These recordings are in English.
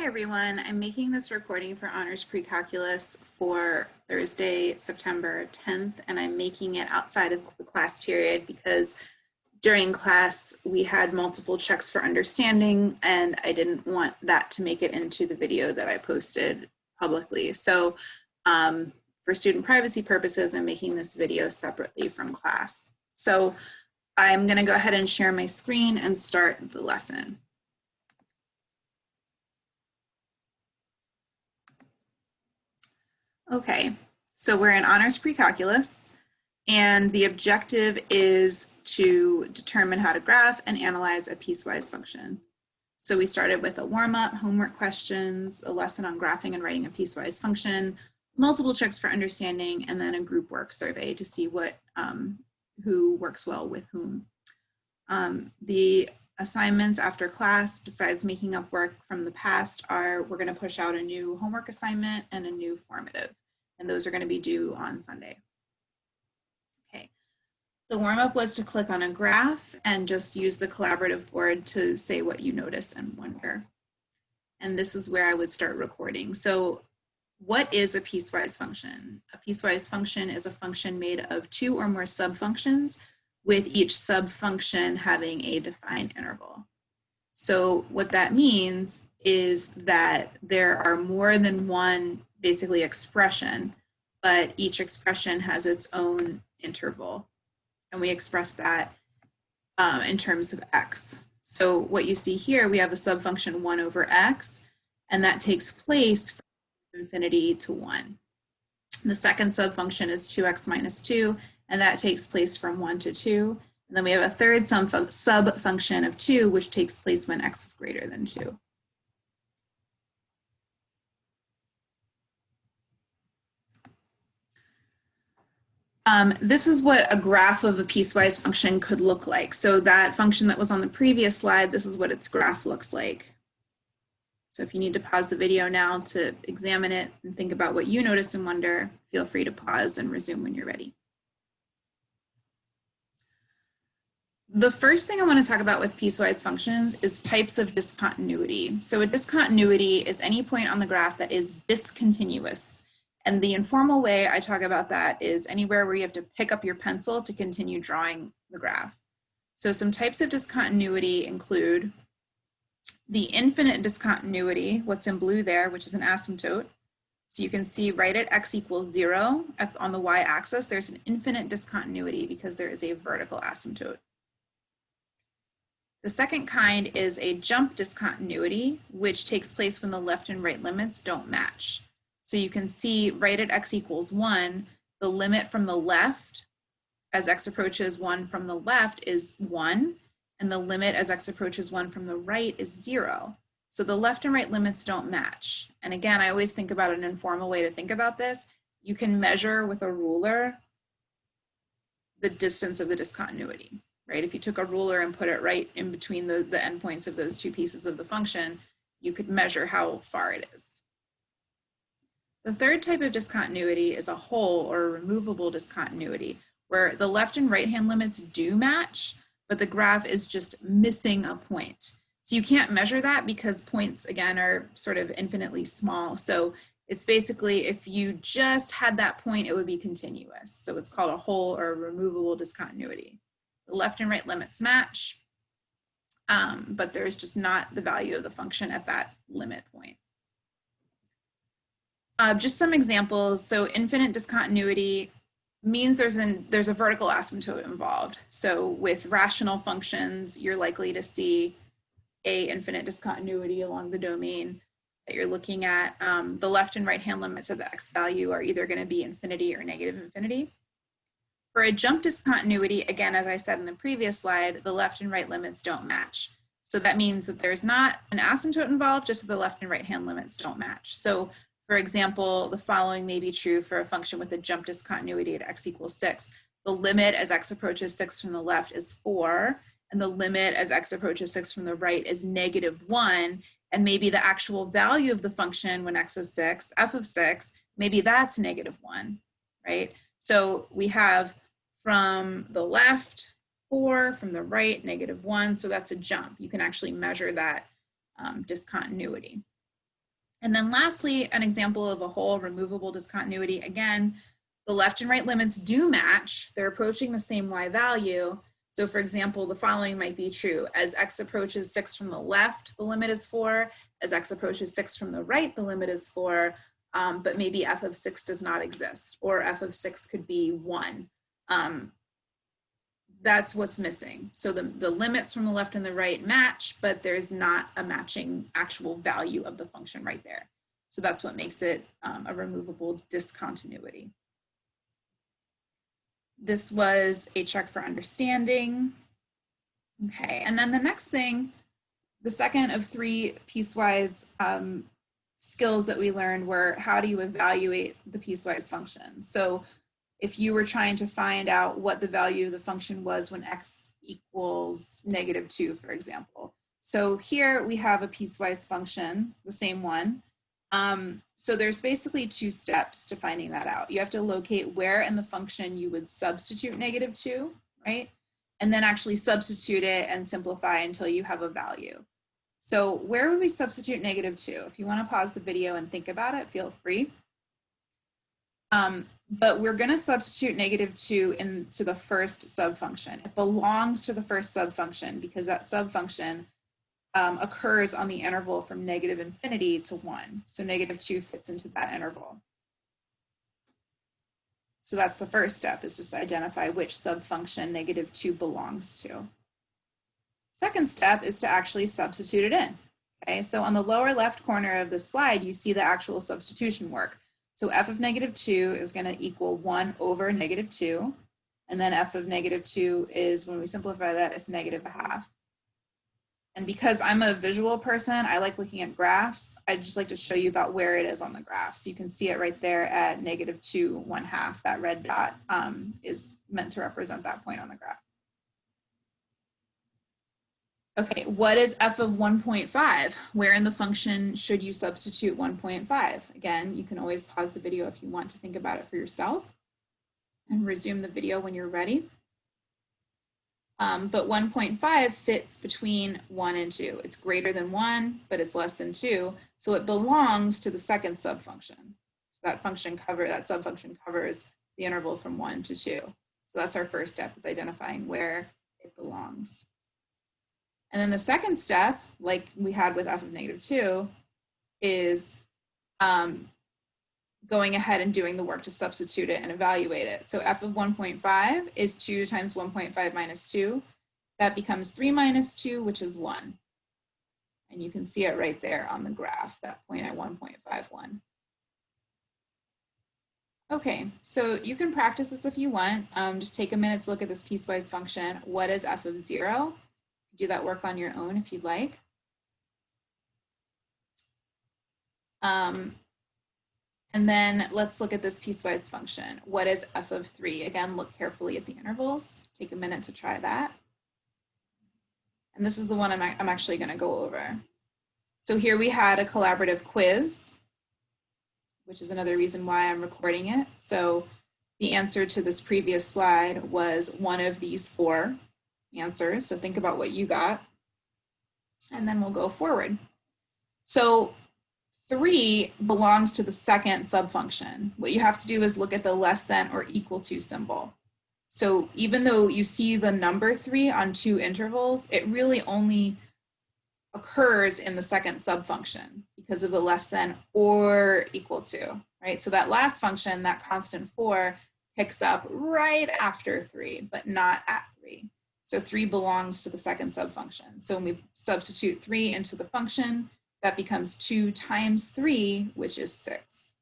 Hi everyone, I'm making this recording for Honors Precalculus for Thursday, September 10th, and I'm making it outside of the class period because during class we had multiple checks for understanding and I didn't want that to make it into the video that I posted publicly. So for student privacy purposes, I'm making this video separately from class. So I'm going to go ahead and share my screen and start the lesson. Okay, so we're in Honors Precalculus, and the objective is to determine how to graph and analyze a piecewise function. So we started with a warm-up, homework questions, a lesson on graphing and writing a piecewise function, multiple checks for understanding, and then a group work survey to see who works well with whom. The assignments after class, besides making up work from the past, we're going to push out a new homework assignment and a new formative. And those are going to be due on Sunday. Okay, the warm-up was to click on a graph and just use the collaborative board to say what you notice and wonder. And this is where I would start recording. So what is a piecewise function? A piecewise function is a function made of two or more subfunctions, with each subfunction having a defined interval. So what that means is that there are more than one basically expression, but each expression has its own interval. And we express that in terms of x. So what you see here, we have a subfunction 1 over x, and that takes place from infinity to 1. The second subfunction is 2x minus 2, and that takes place from 1 to 2. And then we have a third subfunction of 2, which takes place when x is greater than 2. This is what a graph of a piecewise function could look like. So that function that was on the previous slide, this is what its graph looks like. So if you need to pause the video now to examine it and think about what you notice and wonder, feel free to pause and resume when you're ready. The first thing I want to talk about with piecewise functions is types of discontinuity. So a discontinuity is any point on the graph that is discontinuous. And the informal way I talk about that is anywhere where you have to pick up your pencil to continue drawing the graph. So some types of discontinuity include the infinite discontinuity, what's in blue there, which is an asymptote. So you can see right at x equals 0 on the y-axis, there's an infinite discontinuity because there is a vertical asymptote. The second kind is a jump discontinuity, which takes place when the left and right limits don't match. So you can see right at x equals 1, the limit from the left as x approaches 1 from the left is 1, and the limit as x approaches 1 from the right is 0. So the left and right limits don't match. And again, I always think about an informal way to think about this. You can measure with a ruler the distance of the discontinuity, right? If you took a ruler and put it right in between the endpoints of those two pieces of the function, you could measure how far it is. The third type of discontinuity is a hole or a removable discontinuity, where the left and right hand limits do match, but the graph is just missing a point. So you can't measure that because points, again, are sort of infinitely small. So it's basically, if you just had that point, it would be continuous. So it's called a hole or a removable discontinuity. The left and right limits match, but there's just not the value of the function at that limit point. Just some examples. So infinite discontinuity means there's a vertical asymptote involved. So with rational functions, you're likely to see a infinite discontinuity along the domain that you're looking at. The left and right hand limits of the x value are either going to be infinity or negative infinity. For a jump discontinuity, again, as I said in the previous slide, the left and right limits don't match. So that means that there's not an asymptote involved, just the left and right hand limits don't match. So for example, the following may be true for a function with a jump discontinuity at x equals 6. The limit as x approaches 6 from the left is 4, and the limit as x approaches 6 from the right is -1, and maybe the actual value of the function when x is 6, f of 6, maybe that's -1, right? So we have from the left 4, from the right -1, so that's a jump. You can actually measure that discontinuity. And then lastly, an example of a whole removable discontinuity. Again, the left and right limits do match. They're approaching the same y value. So for example, the following might be true. As x approaches 6 from the left, the limit is 4. As x approaches 6 from the right, the limit is 4. But maybe f of 6 does not exist, or f of 6 could be 1. That's what's missing. So the limits from the left and the right match, but there's not a matching actual value of the function right there. So that's what makes it a removable discontinuity. This was a check for understanding. Okay, and then the next thing, the second of 3 piecewise skills that we learned were how do you evaluate the piecewise function. So if you were trying to find out what the value of the function was when x equals -2, for example. So here we have a piecewise function, the same one. So there's basically 2 steps to finding that out. You have to locate where in the function you would substitute -2, right? And then actually substitute it and simplify until you have a value. So where would we substitute -2? If you want to pause the video and think about it, feel free. But we're going to substitute -2 into the first subfunction. It belongs to the first subfunction because that subfunction occurs on the interval from -infinity to 1. So -2 fits into that interval. So that's the first step, is just to identify which subfunction -2 belongs to. Second step is to actually substitute it in. Okay, so on the lower left corner of the slide, you see the actual substitution work. So f of -2 is going to equal 1 over -2. And then f of -2 is, when we simplify that, it's -1/2. And because I'm a visual person, I like looking at graphs. I'd just like to show you about where it is on the graph. So you can see it right there at -2 1/2. That red dot is meant to represent that point on the graph. Okay, what is f of 1.5? Where in the function should you substitute 1.5? Again, you can always pause the video if you want to think about it for yourself and resume the video when you're ready. But 1.5 fits between 1 and 2. It's greater than 1, but it's less than 2. So it belongs to the second subfunction. That subfunction covers the interval from 1 to 2. So that's our first step, is identifying where it belongs. And then the second step, like we had with f of -2, is going ahead and doing the work to substitute it and evaluate it. So f of 1.5 is 2 times 1.5 minus 2. That becomes 3 minus 2, which is 1. And you can see it right there on the graph, that point at 1.51. Okay, so you can practice this if you want. Just take a minute to look at this piecewise function. What is f of 0? Do that work on your own if you'd like. And then let's look at this piecewise function. What is f of 3? Again, look carefully at the intervals. Take a minute to try that. And this is the one I'm actually going to go over. So here we had a collaborative quiz, which is another reason why I'm recording it. So the answer to this previous slide was one of these 4 answers. So think about what you got, and then we'll go forward. So 3 belongs to the second subfunction. What you have to do is look at the less than or equal to symbol. So even though you see the number 3 on 2 intervals, it really only occurs in the second subfunction because of the less than or equal to, right? So that last function, that constant 4, picks up right after 3, but not at 3. So 3 belongs to the second subfunction. So when we substitute 3 into the function, that becomes 2 times 3, which is 6.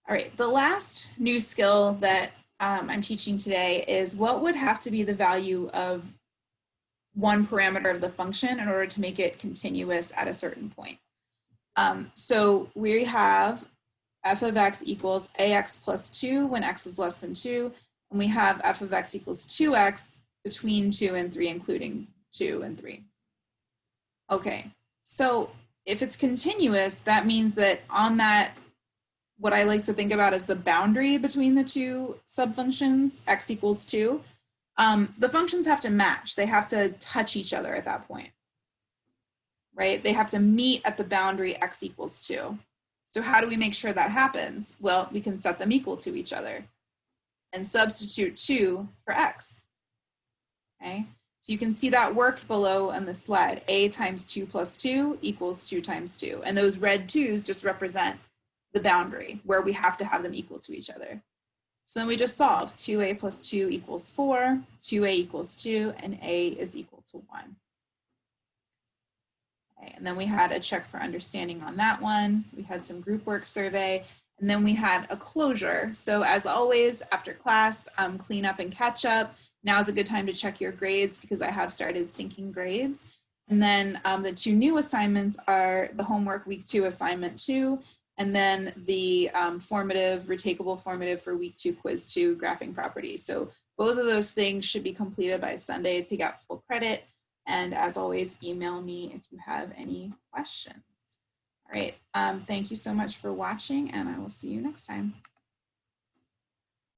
All right, the last new skill that I'm teaching today is what would have to be the value of one parameter of the function in order to make it continuous at a certain point. So we have f of x equals ax plus 2 when x is less than 2. And we have f of x equals 2x between 2 and 3, including 2 and 3. Okay, so if it's continuous, that means that on that, what I like to think about as the boundary between the 2 subfunctions, x equals 2, the functions have to match. They have to touch each other at that point. right? They have to meet at the boundary x equals 2. So how do we make sure that happens? Well, we can set them equal to each other and substitute 2 for x, okay? So you can see that work below on the slide. A times 2 plus 2 equals 2 times 2. And those red 2's just represent the boundary where we have to have them equal to each other. So then we just solve 2a plus 2 equals 4, 2a equals 2, and a is equal to 1. Okay, and then we had a check for understanding on that one. We had some group work survey, and then we had a closure. So as always, after class, clean up and catch up. Now is a good time to check your grades because I have started syncing grades. And then the 2 new assignments are the homework week 2 assignment 2, and then the formative, retakeable formative for week 2 quiz 2 graphing properties. So both of those things should be completed by Sunday to get full credit. And as always, email me if you have any questions. All right, thank you so much for watching, and I will see you next time.